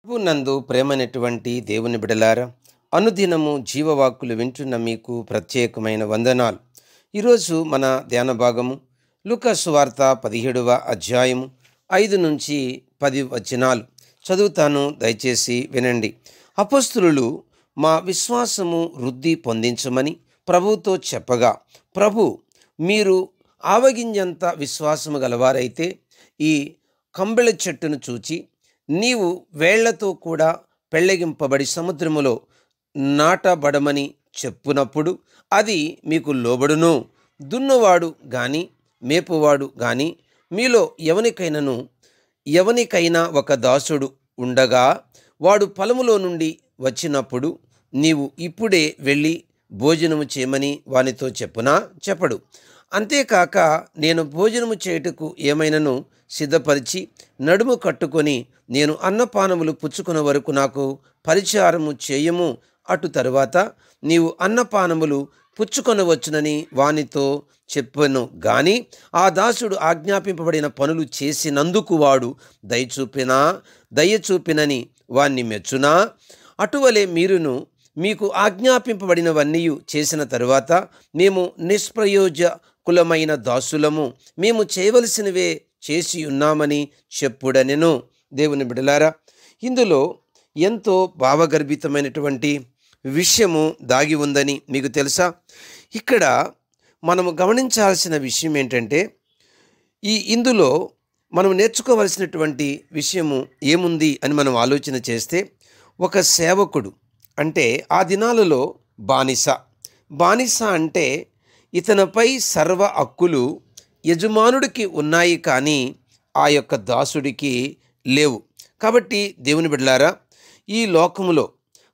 ప్రభునందు ప్రేమైనటువంటి దేవుని బిడలారా, అనుదినము జీవవాక్కులు వింటున్న మీకు ప్రత్యేకమైన వందనాలు. ఈరోజు మన ధ్యాన భాగము లూకా సువార్త 17వ అధ్యాయము 5 నుంచి 10 వచనాలు చదువుతాను, దయచేసి వినండి. అపొస్తలులు మా విశ్వాసము వృద్ధి పొందించమని ప్రభువుతో చెప్పగా, ప్రభు మీరు ఆవగింజంత విశ్వాసము గలవారైతే ఈ కంబళ చెట్టును చూచి నీవు వేళ్లతో కూడా పెళ్ళగింపబడి సముద్రములో నాటబడమని చెప్పునప్పుడు అది మీకు లోబడును. దున్నువాడు గాని మేపువాడు గాని మీలో ఎవనికైనా ఒక దాసుడు ఉండగా వాడు పొలములో నుండి వచ్చినప్పుడు నీవు ఇప్పుడే వెళ్ళి భోజనము చేయమని వానితో చెప్పడు. అంతేకాక నేను భోజనము చేయుటకు ఏమైనను సిద్ధపరిచి నడుము కట్టుకొని నేను అన్నపానములు పుచ్చుకున్న వరకు నాకు పరిచారము చేయము. అటు తరువాత నీవు అన్నపానములు పుచ్చుకొనవచ్చునని వానితో చెప్పను. గాని ఆ దాసుడు ఆజ్ఞాపింపబడిన పనులు చేసినందుకు వాడు దయచూపినని వాణ్ణి మెచ్చునా? అటువలే మీరును మీకు ఆజ్ఞాపింపబడినవన్నీ చేసిన తరువాత మేము నిష్ప్రయోజకులమైన దాసులము, మేము చేయవలసినవే చేసి ఉన్నామని చెప్పుడనెను. దేవుని బిడలారా, ఇందులో ఎంతో భావగర్భితమైనటువంటి విషయము దాగి ఉందని మీకు తెలుసా? ఇక్కడ మనము గమనించాల్సిన విషయం ఏంటంటే, ఇందులో మనం నేర్చుకోవలసినటువంటి విషయము ఏముంది అని మనం ఆలోచన చేస్తే, ఒక సేవకుడు అంటే ఆ దినాలలో బానిస అంటే ఇతనిపై సర్వ హక్కులు యజమానుడికి ఉన్నాయి, కానీ ఆ యొక్క దాసుడికి లేవు. కాబట్టి దేవుని బిడ్డలారా, ఈ లోకములో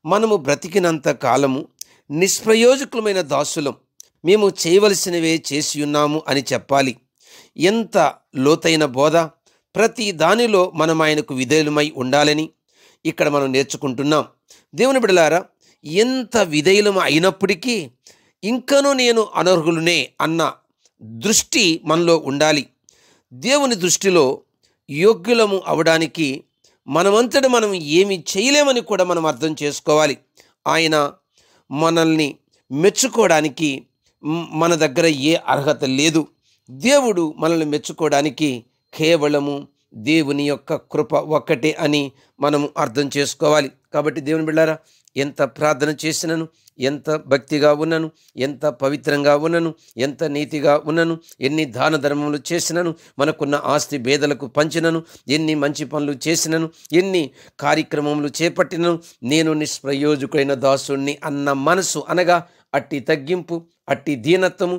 మనము బ్రతికినంత కాలము నిష్ప్రయోజకులమైన దాసులం, మేము చేయవలసినవే చేసి ఉన్నాము అని చెప్పాలి. ఎంత లోతైన బోధ! ప్రతి దానిలో మనం ఆయనకు విధేయులమై ఉండాలని ఇక్కడ మనం నేర్చుకుంటున్నాం. దేవుని బిడ్డలారా, ఎంత విధేయులం అయినప్పటికీ ఇంకనూ నేను అనర్హులనే అన్న దృష్టి మనలో ఉండాలి. దేవుని దృష్టిలో యోగ్యులము అవడానికి మనమంతట మనం ఏమి చేయలేమని కూడా మనం అర్థం చేసుకోవాలి. ఆయన మనల్ని మెచ్చుకోవడానికి మన దగ్గర ఏ అర్హత లేదు. దేవుడు మనల్ని మెచ్చుకోవడానికి కేవలము దేవుని యొక్క కృప ఒక్కటే అని మనము అర్థం చేసుకోవాలి. కాబట్టి దేవుని బిడ్డలారా, ఎంత ప్రార్థన చేసినను, ఎంత భక్తిగా ఉన్నను, ఎంత పవిత్రంగా ఉన్నను, ఎంత నీతిగా ఉన్నను, ఎన్ని దాన ధర్మములు చేసినను, మనకున్న ఆస్తి భేదలకు పంచినను, ఎన్ని మంచి పనులు చేసినను, ఎన్ని కార్యక్రమములు చేపట్టినను, నేను నిష్ప్రయోజకుడైన దాసుణ్ణి అన్న మనసు, అనగా అట్టి తగ్గింపు, అట్టి దీనత్వము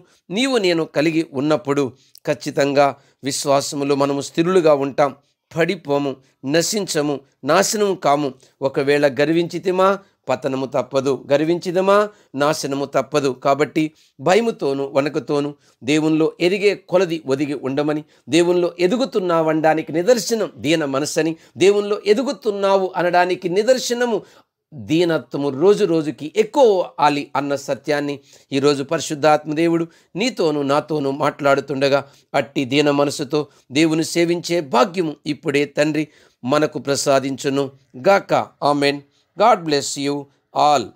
నేను కలిగి ఉన్నప్పుడు ఖచ్చితంగా విశ్వాసములో మనము స్థిరులుగా ఉంటాం. పడిపోము, నశించము, నాశనము కాము. ఒకవేళ గర్వించితిమా పతనము తప్పదు, గర్వించిదమా నాశనము తప్పదు. కాబట్టి భయముతోను వణకుతోను దేవునిలో ఎదిగే కొలది ఒదిగి ఉండమని, దేవునిలో ఎదుగుతున్నావనడానికి నిదర్శనం దీన మనసని, దేవునిలో ఎదుగుతున్నావు అనడానికి నిదర్శనము దీనత్వము రోజు రోజుకి ఎక్కువ ఆలి అన్న సత్యాన్ని ఈరోజు పరిశుద్ధాత్మదేవుడు నీతోనూ నాతోనూ మాట్లాడుతుండగా, అట్టి దీన మనసుతో దేవుని సేవించే భాగ్యము ఇప్పుడే తండ్రి మనకు ప్రసాదించును గాక. Amen. God bless you all.